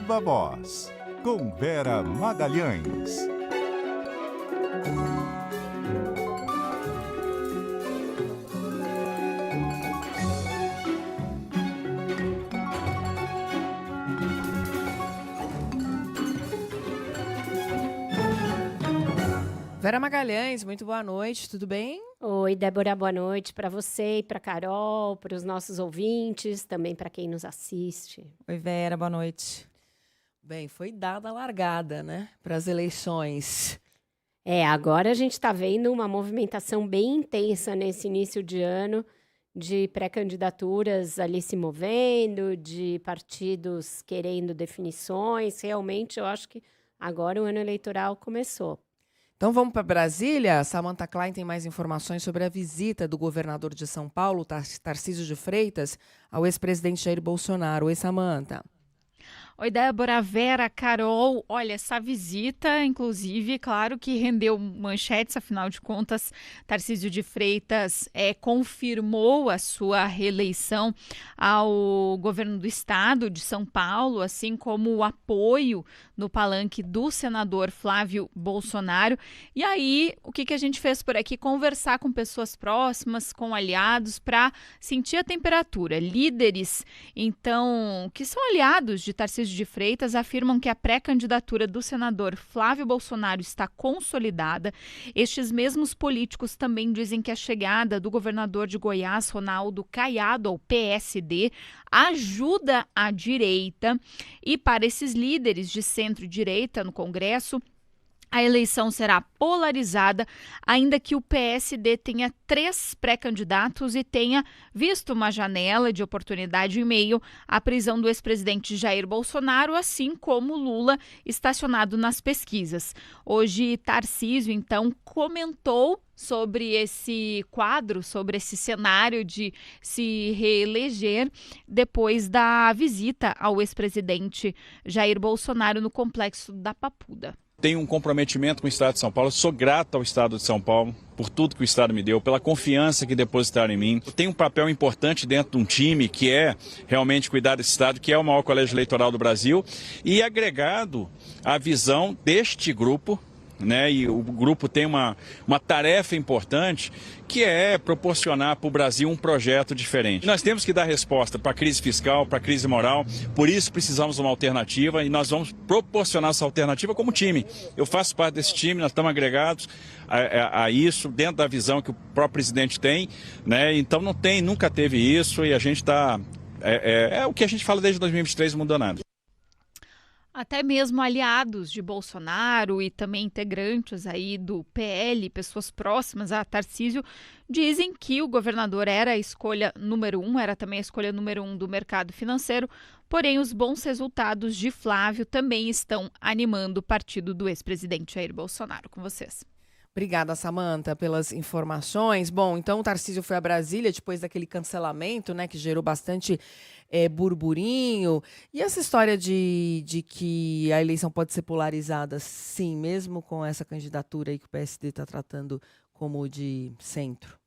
Viva Voz, com Vera Magalhães. Vera Magalhães, muito boa noite, tudo bem? Oi, Débora, boa noite para você e para Carol, para os nossos ouvintes, também para quem nos assiste. Oi, Vera, boa noite. Bem, foi dada a largada, né, para as eleições. Agora a gente está vendo uma movimentação bem intensa nesse início de ano, de pré-candidaturas ali se movendo, de partidos querendo definições. Realmente, eu acho que agora o ano eleitoral começou. Então vamos para Brasília. Samantha Klein tem mais informações sobre a visita do governador de São Paulo, Tarcísio de Freitas, ao ex-presidente Jair Bolsonaro. Oi, Samantha. Oi, Débora, Vera, Carol. Olha, essa visita, inclusive, claro que rendeu manchetes, afinal de contas, Tarcísio de Freitas confirmou a sua reeleição ao governo do estado de São Paulo, assim como o apoio no palanque do senador Flávio Bolsonaro. E aí, o que a gente fez por aqui? Conversar com pessoas próximas, com aliados, para sentir a temperatura. Líderes, então, que são aliados de Tarcísio de Freitas, afirmam que a pré-candidatura do senador Flávio Bolsonaro está consolidada. Estes mesmos políticos também dizem que a chegada do governador de Goiás, Ronaldo Caiado, ao PSD, ajuda a direita. E para esses líderes de centro-direita no Congresso, a eleição será polarizada, ainda que o PSD tenha 3 pré-candidatos e tenha visto uma janela de oportunidade em meio à prisão do ex-presidente Jair Bolsonaro, assim como Lula, estacionado nas pesquisas. Hoje, Tarcísio, então, comentou sobre esse quadro, sobre esse cenário de se reeleger depois da visita ao ex-presidente Jair Bolsonaro no Complexo da Papuda. Tenho um comprometimento com o Estado de São Paulo, sou grato ao Estado de São Paulo por tudo que o Estado me deu, pela confiança que depositaram em mim. Eu tenho um papel importante dentro de um time que é realmente cuidar desse Estado, que é o maior colégio eleitoral do Brasil, e agregado à visão deste grupo, né, e o grupo tem uma tarefa importante, que é proporcionar para o Brasil um projeto diferente. Nós temos que dar resposta para a crise fiscal, para a crise moral, por isso precisamos de uma alternativa e nós vamos proporcionar essa alternativa como time. Eu faço parte desse time, nós estamos agregados a isso, dentro da visão que o próprio presidente tem, né? Então nunca teve isso e a gente está... É o que a gente fala desde 2023, não mudou nada. Até mesmo aliados de Bolsonaro e também integrantes aí do PL, pessoas próximas a Tarcísio, dizem que o governador era a escolha número 1, era também a escolha número 1 do mercado financeiro, porém os bons resultados de Flávio também estão animando o partido do ex-presidente Jair Bolsonaro. Com vocês. Obrigada, Samantha, pelas informações. Bom, então o Tarcísio foi a Brasília depois daquele cancelamento, né, que gerou bastante burburinho. E essa história de que a eleição pode ser polarizada, sim, mesmo com essa candidatura aí que o PSD está tratando como de centro?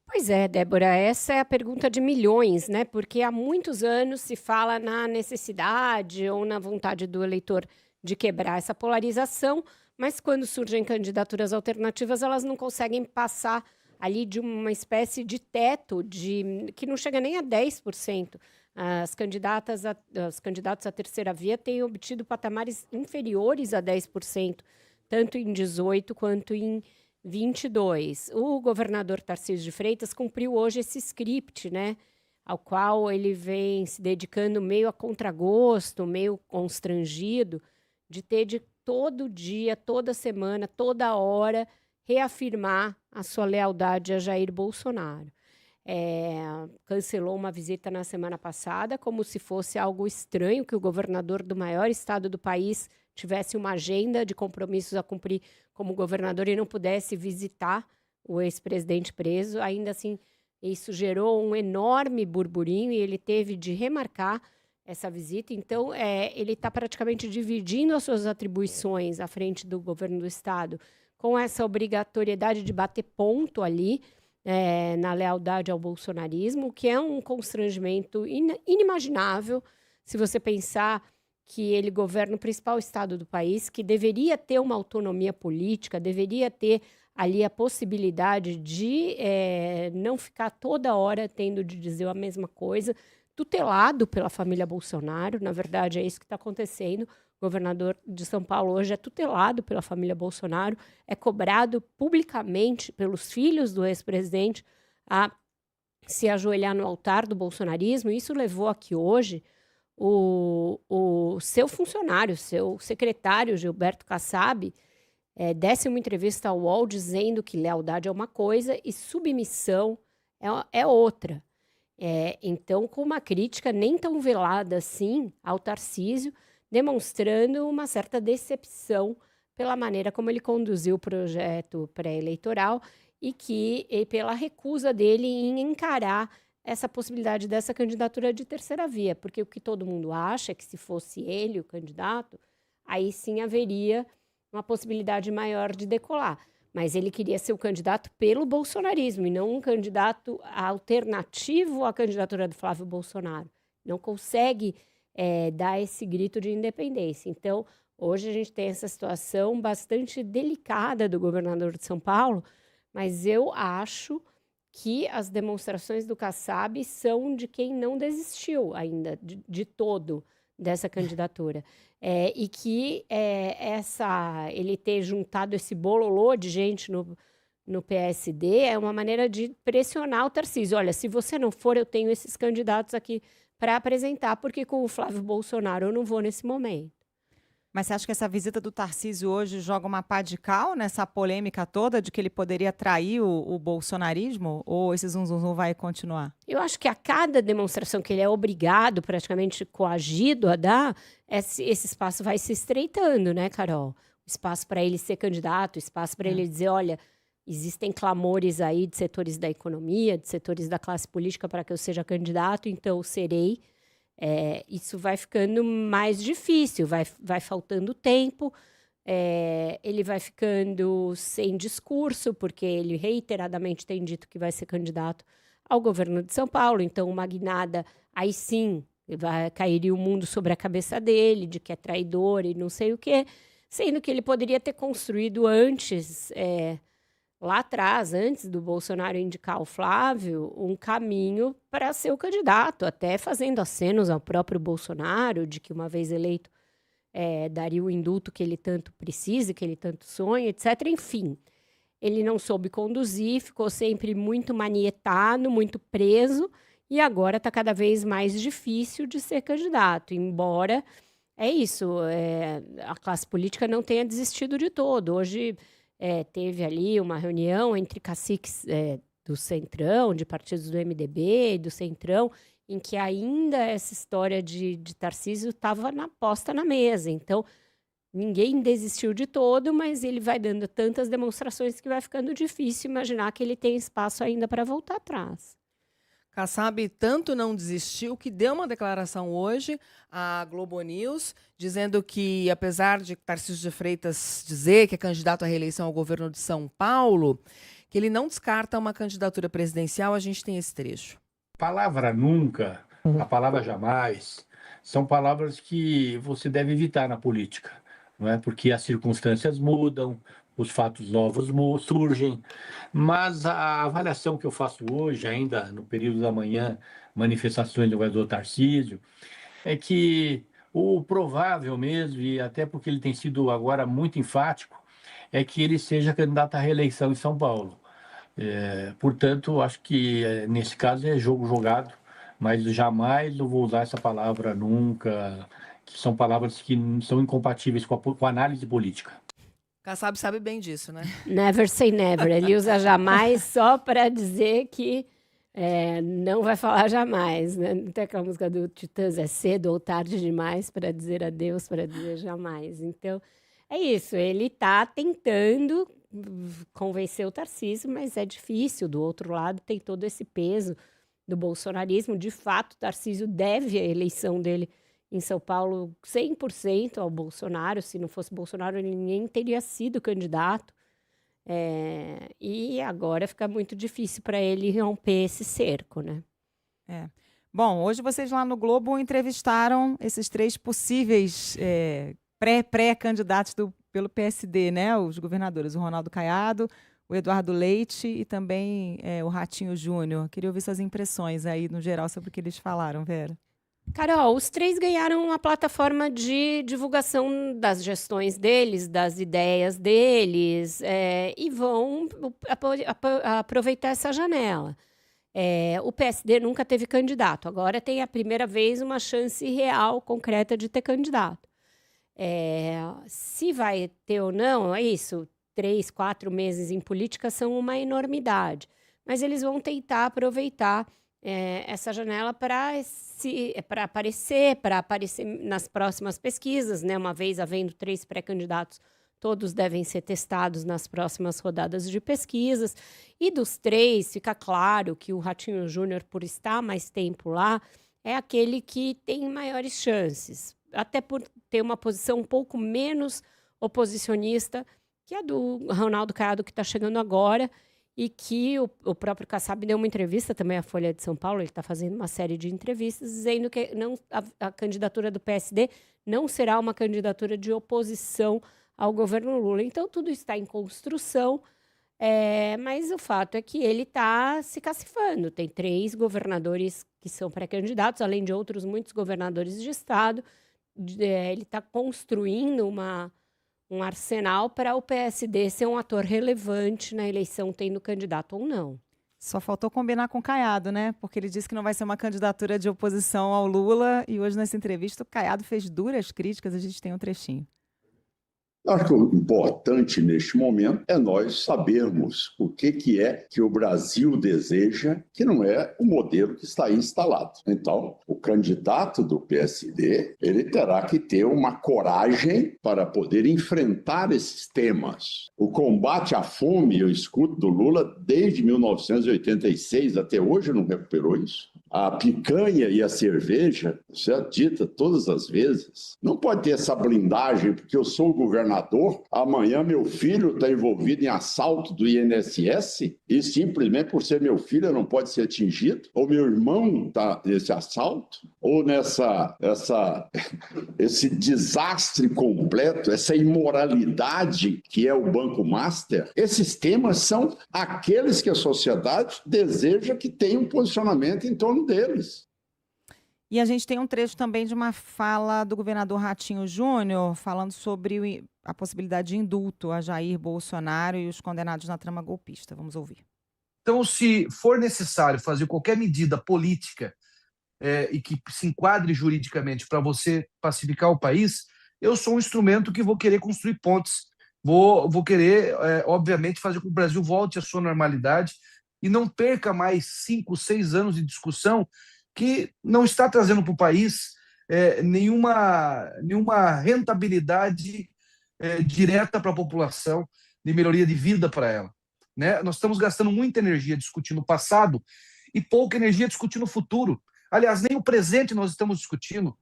Pois é, Débora, essa é a pergunta de milhões, né? Porque há muitos anos se fala na necessidade ou na vontade do eleitor de quebrar essa polarização, mas quando surgem candidaturas alternativas, elas não conseguem passar ali de uma espécie de teto que não chega nem a 10%. Os candidatos à terceira via têm obtido patamares inferiores a 10%, tanto em 18 quanto em 22. O governador Tarcísio de Freitas cumpriu hoje esse script, né, ao qual ele vem se dedicando meio a contragosto, meio constrangido, de ter de todo dia, toda semana, toda hora, reafirmar a sua lealdade a Jair Bolsonaro. Cancelou uma visita na semana passada, como se fosse algo estranho que o governador do maior estado do país tivesse uma agenda de compromissos a cumprir como governador e não pudesse visitar o ex-presidente preso. Ainda assim, isso gerou um enorme burburinho e ele teve de remarcar essa visita. Então, ele está praticamente dividindo as suas atribuições à frente do governo do estado com essa obrigatoriedade de bater ponto ali, na lealdade ao bolsonarismo, que é um constrangimento inimaginável se você pensar que ele governa o principal estado do país, que deveria ter uma autonomia política, deveria ter ali a possibilidade de não ficar toda hora tendo de dizer a mesma coisa, tutelado pela família Bolsonaro. Na verdade, é isso que está acontecendo. O governador de São Paulo hoje é tutelado pela família Bolsonaro, é cobrado publicamente pelos filhos do ex-presidente a se ajoelhar no altar do bolsonarismo. Isso levou a que hoje o seu funcionário, seu secretário, Gilberto Kassab, desse uma entrevista ao UOL dizendo que lealdade é uma coisa e submissão é outra. Então, com uma crítica nem tão velada assim ao Tarcísio, demonstrando uma certa decepção pela maneira como ele conduziu o projeto pré-eleitoral e pela recusa dele em encarar essa possibilidade dessa candidatura de terceira via, porque o que todo mundo acha é que se fosse ele o candidato, aí sim haveria uma possibilidade maior de decolar. Mas ele queria ser o candidato pelo bolsonarismo e não um candidato alternativo à candidatura do Flávio Bolsonaro. Não consegue dar esse grito de independência. Então, hoje a gente tem essa situação bastante delicada do governador de São Paulo, mas eu acho que as demonstrações do Kassab são de quem não desistiu ainda de todo dessa candidatura. E que ele ter juntado esse bololô de gente no PSD é uma maneira de pressionar o Tarcísio. Olha, se você não for, eu tenho esses candidatos aqui para apresentar, porque com o Flávio Bolsonaro eu não vou nesse momento. Mas você acha que essa visita do Tarcísio hoje joga uma pá de cal nessa polêmica toda de que ele poderia trair o bolsonarismo? Ou esse zum vai continuar? Eu acho que a cada demonstração que ele é obrigado, praticamente coagido a dar, esse espaço vai se estreitando, né, Carol? O espaço para ele ser candidato, o espaço para ele dizer, olha, existem clamores aí de setores da economia, de setores da classe política para que eu seja candidato, então eu serei. Isso vai ficando mais difícil, vai faltando tempo, ele vai ficando sem discurso, porque ele reiteradamente tem dito que vai ser candidato ao governo de São Paulo. Então, uma guinada, aí sim, cairia o mundo sobre a cabeça dele, de que é traidor e não sei o quê, sendo que ele poderia ter construído antes, lá atrás, antes do Bolsonaro indicar o Flávio, um caminho para ser o candidato, até fazendo acenos ao próprio Bolsonaro, de que uma vez eleito daria o indulto que ele tanto precisa, que ele tanto sonha, etc. Enfim, ele não soube conduzir, ficou sempre muito manietado, muito preso, e agora está cada vez mais difícil de ser candidato, embora a classe política não tenha desistido de todo. Hoje teve ali uma reunião entre caciques do Centrão, de partidos do MDB e do Centrão, em que ainda essa história de Tarcísio estava posta na mesa. Então, ninguém desistiu de todo, mas ele vai dando tantas demonstrações que vai ficando difícil imaginar que ele tem espaço ainda para voltar atrás. Kassab tanto não desistiu que deu uma declaração hoje à Globo News, dizendo que, apesar de Tarcísio de Freitas dizer que é candidato à reeleição ao governo de São Paulo, que ele não descarta uma candidatura presidencial. A gente tem esse trecho. Palavra nunca, a palavra jamais, são palavras que você deve evitar na política, não é? Porque as circunstâncias mudam, os fatos novos surgem, mas a avaliação que eu faço hoje, ainda no período da manhã, manifestações do governador Tarcísio, é que o provável mesmo, e até porque ele tem sido agora muito enfático, é que ele seja candidato à reeleição em São Paulo. Portanto, acho que nesse caso é jogo jogado, mas jamais eu vou usar essa palavra nunca, que são palavras que são incompatíveis com a análise política. Kassab sabe bem disso, né? Never say never. Ele usa jamais só para dizer que não vai falar jamais, né? Não tem aquela música do Titãs, é cedo ou tarde demais para dizer adeus, para dizer jamais. Então, é isso. Ele está tentando convencer o Tarcísio, mas é difícil. Do outro lado, tem todo esse peso do bolsonarismo. De fato, o Tarcísio deve a eleição dele em São Paulo 100% ao Bolsonaro. Se não fosse Bolsonaro, ele nem teria sido candidato. E agora fica muito difícil para ele romper esse cerco, né? Bom, hoje vocês lá no Globo entrevistaram esses 3 possíveis pré-candidatos pelo PSD, né? Os governadores, o Ronaldo Caiado, o Eduardo Leite e também o Ratinho Júnior. Queria ouvir suas impressões aí, no geral, sobre o que eles falaram, Vera. Carol, os 3 ganharam uma plataforma de divulgação das gestões deles, das ideias deles, e vão aproveitar essa janela. O PSD nunca teve candidato, agora tem a primeira vez uma chance real, concreta de ter candidato. Se vai ter ou não, é isso, 3, 4 meses em política são uma enormidade, mas eles vão tentar aproveitar essa janela para aparecer nas próximas pesquisas, né? Uma vez havendo 3 pré-candidatos, todos devem ser testados nas próximas rodadas de pesquisas. E dos 3, fica claro que o Ratinho Júnior, por estar mais tempo lá, é aquele que tem maiores chances, até por ter uma posição um pouco menos oposicionista que a do Ronaldo Caiado, que está chegando agora, e que o próprio Kassab deu uma entrevista também à Folha de São Paulo, ele está fazendo uma série de entrevistas, dizendo que a candidatura do PSD não será uma candidatura de oposição ao governo Lula. Então, tudo está em construção, mas o fato é que ele está se cacifando. Tem 3 governadores que são pré-candidatos, além de outros muitos governadores de estado. Ele está construindo um arsenal para o PSD ser um ator relevante na eleição, tendo candidato ou não. Só faltou combinar com o Caiado, né? Porque ele disse que não vai ser uma candidatura de oposição ao Lula, e hoje nessa entrevista o Caiado fez duras críticas, a gente tem um trechinho. Acho que o importante neste momento é nós sabermos o que é que o Brasil deseja, que não é o modelo que está instalado. Então, o candidato do PSD, ele terá que ter uma coragem para poder enfrentar esses temas. O combate à fome, eu escuto do Lula desde 1986 até hoje, não recuperou isso. A picanha e a cerveja, isso é dita todas as vezes. Não pode ter essa blindagem, porque eu sou o governador, amanhã meu filho está envolvido em assalto do INSS e simplesmente por ser meu filho não pode ser atingido, ou meu irmão está nesse assalto, ou esse desastre completo, essa imoralidade que é o Banco Master. Esses temas são aqueles que a sociedade deseja que tenha um posicionamento em torno deles. E a gente tem um trecho também de uma fala do governador Ratinho Júnior falando sobre a possibilidade de indulto a Jair Bolsonaro e os condenados na trama golpista. Vamos ouvir. Então, se for necessário fazer qualquer medida política e que se enquadre juridicamente para você pacificar o país, eu sou um instrumento que vou querer construir pontes, vou querer, obviamente, fazer com que o Brasil volte à sua normalidade e não perca mais 5, 6 anos de discussão que não está trazendo para o país nenhuma rentabilidade direta para a população, de melhoria de vida para ela. Né? Nós estamos gastando muita energia discutindo o passado e pouca energia discutindo o futuro. Aliás, nem o presente nós estamos discutindo.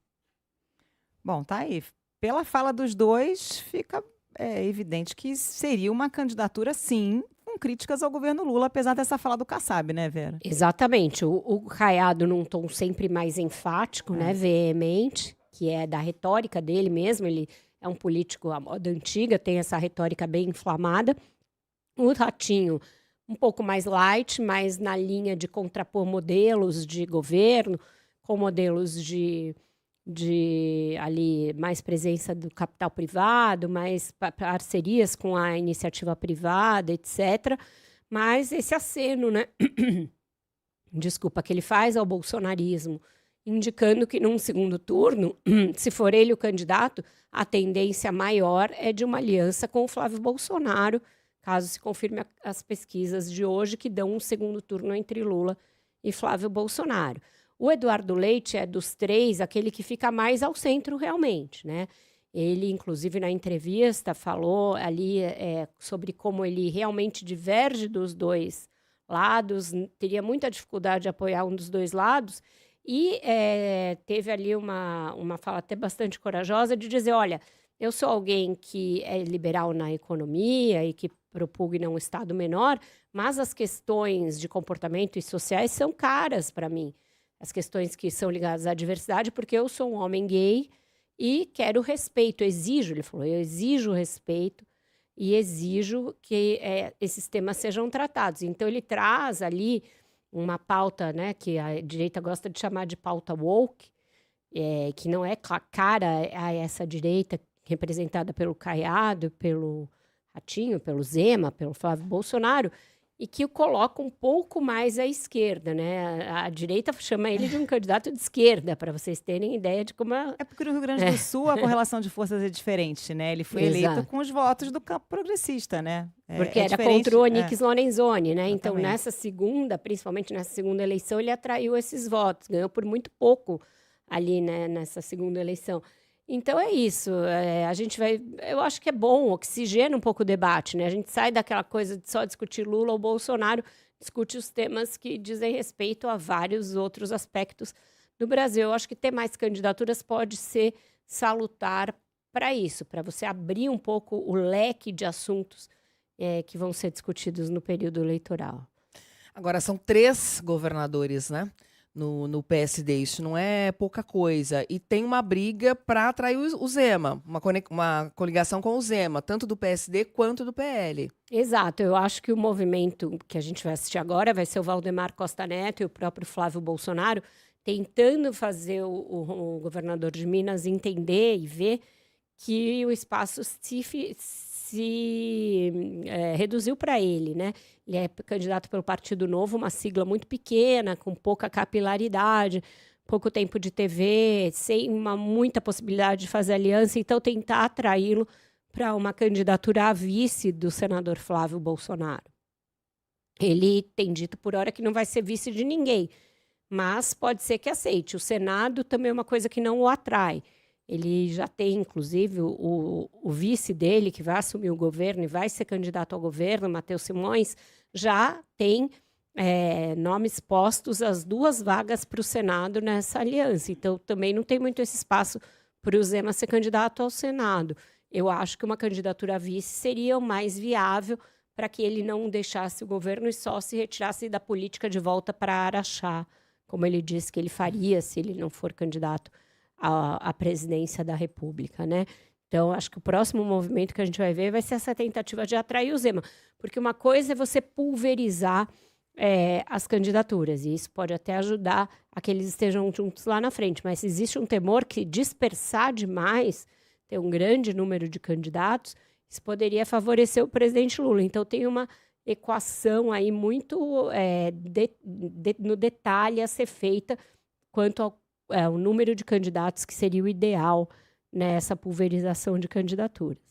Bom, tá aí. Pela fala dos dois, fica evidente que seria uma candidatura, sim, com críticas ao governo Lula, apesar dessa fala do Kassab, né, Vera? Exatamente. O Caiado num tom sempre mais enfático, né, veemente, que é da retórica dele mesmo. Ele é um político à moda antiga, tem essa retórica bem inflamada. O Ratinho, um pouco mais light, mas na linha de contrapor modelos de governo, com modelos de ali mais presença do capital privado, mais parcerias com a iniciativa privada, etc. Mas esse aceno, né? Desculpa, que ele faz ao bolsonarismo, indicando que num segundo turno, se for ele o candidato, a tendência maior é de uma aliança com o Flávio Bolsonaro, caso se confirme as pesquisas de hoje, que dão um segundo turno entre Lula e Flávio Bolsonaro. O Eduardo Leite é dos 3 aquele que fica mais ao centro realmente, né? Ele, inclusive, na entrevista, falou ali sobre como ele realmente diverge dos 2 lados, teria muita dificuldade de apoiar um dos 2 lados, e teve ali uma fala até bastante corajosa de dizer, olha, eu sou alguém que é liberal na economia e que propugna um Estado menor, mas as questões de comportamento e sociais são caras para mim. as questões que são ligadas à diversidade, porque eu sou um homem gay e quero respeito, exijo, ele falou, eu exijo respeito e exijo que esses temas sejam tratados. Então, ele traz ali uma pauta, né, que a direita gosta de chamar de pauta woke, que não é cara a essa direita representada pelo Caiado, pelo Ratinho, pelo Zema, pelo Flávio Bolsonaro, e que o coloca um pouco mais à esquerda, né? A direita chama ele de um candidato de esquerda, para vocês terem ideia de como... É porque no Rio Grande do Sul a correlação de forças é diferente, né? Ele foi eleito com os votos do campo progressista, né? Porque era contra o Onyx Lorenzoni, né? Exatamente. Então, nessa segunda, principalmente nessa segunda eleição, ele atraiu esses votos, ganhou por muito pouco ali, né, nessa segunda eleição. Então é isso, a gente vai, eu acho que é bom, oxigena um pouco o debate, né? A gente sai daquela coisa de só discutir Lula ou Bolsonaro, discute os temas que dizem respeito a vários outros aspectos do Brasil. Eu acho que ter mais candidaturas pode ser salutar para isso, para você abrir um pouco o leque de assuntos que vão ser discutidos no período eleitoral. Agora, são 3 governadores, né? No PSD, isso não é pouca coisa. E tem uma briga para atrair o Zema, uma coligação com o Zema, tanto do PSD quanto do PL. Exato, eu acho que o movimento que a gente vai assistir agora vai ser o Valdemar Costa Neto e o próprio Flávio Bolsonaro tentando fazer o governador de Minas entender e ver que o espaço reduziu para ele, né? Ele é candidato pelo Partido Novo, uma sigla muito pequena, com pouca capilaridade, pouco tempo de TV, sem muita possibilidade de fazer aliança, então tentar atraí-lo para uma candidatura a vice do senador Flávio Bolsonaro. Ele tem dito por hora que não vai ser vice de ninguém, mas pode ser que aceite. O Senado também é uma coisa que não o atrai. Ele já tem, inclusive, o vice dele, que vai assumir o governo e vai ser candidato ao governo, Matheus Simões, já tem nomes postos às 2 vagas para o Senado nessa aliança. Então, também não tem muito esse espaço para o Zema ser candidato ao Senado. Eu acho que uma candidatura a vice seria o mais viável para que ele não deixasse o governo e só se retirasse da política de volta para Araxá, como ele disse que ele faria se ele não for candidato à presidência da República, né? Então, acho que o próximo movimento que a gente vai ver vai ser essa tentativa de atrair o Zema, porque uma coisa é você pulverizar as candidaturas, e isso pode até ajudar a que eles estejam juntos lá na frente, mas existe um temor que dispersar demais, ter um grande número de candidatos, isso poderia favorecer o presidente Lula. Então, tem uma equação aí muito no detalhe a ser feita quanto ao o número de candidatos que seria o ideal nessa pulverização de candidaturas.